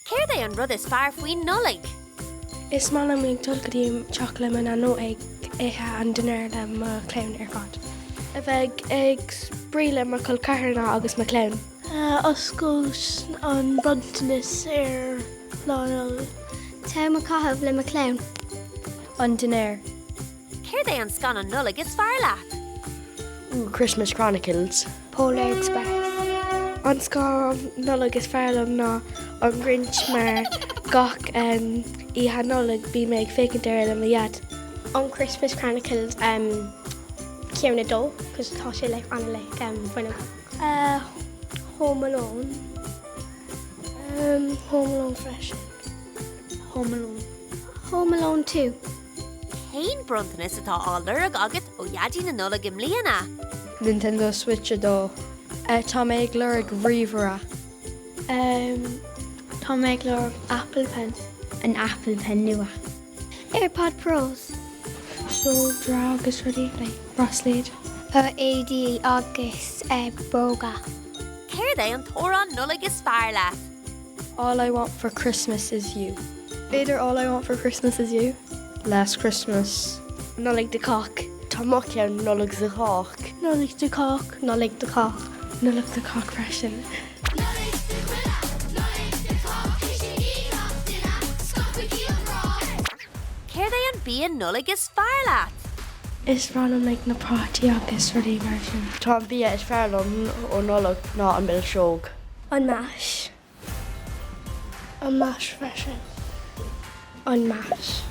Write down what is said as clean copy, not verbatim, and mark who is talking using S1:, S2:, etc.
S1: Céir é an rud is fearr faoin nullig?
S2: Is má am ag dulgadí chocolate man an nó ag éthe an duine le má clán ar fad. A bheith ag spríle mar col carna agus má clán.
S3: Oscailt an bruntanas ar láil.
S4: Tá má caithfh le má clán.
S2: An duine.
S1: Céir é an scan an nullig is fearr leat?
S2: Christmas Chronicles.
S4: Polar Express.
S2: An scan nullig is fearlam ná an Grinch mar gach ihe nullig bí méid fécin deir le ma iad.
S4: On Christmas Chronicles, Kieran Dó, because tá sé le anna le foiine.
S3: Home Alone. Home Alone Fresh.
S4: Home Alone. Home Alone 2.
S1: Céin bruntanas atá áileach agat ó dheadí na nullig im líana?
S2: Nintendo Switch dó. Tá méid leir ghríomhara.
S3: Tá méid le Apple Pen.
S4: An Apple Pen nua. AirPod Pros.
S2: So dra agus rudí le Rosslead.
S4: AD agus Broga.
S1: Céir é an tóran nullig is fearr leat?
S2: All I Want for Christmas is You.
S3: Either All I Want for Christmas is You.
S2: Last Christmas. Nullig de cock. Tá mocean nullig de cock.
S3: Nullig de cock.
S4: Nullig de cock.
S2: Nullig de cock freshen.
S1: Céir é an bíon nullig is fearr leat?
S2: Is rálam le na prátí agus rudí mar sin. Tá bí is fearlam ó nullig ná an bil seog.
S3: An mash. An mash freshen.
S4: An mash.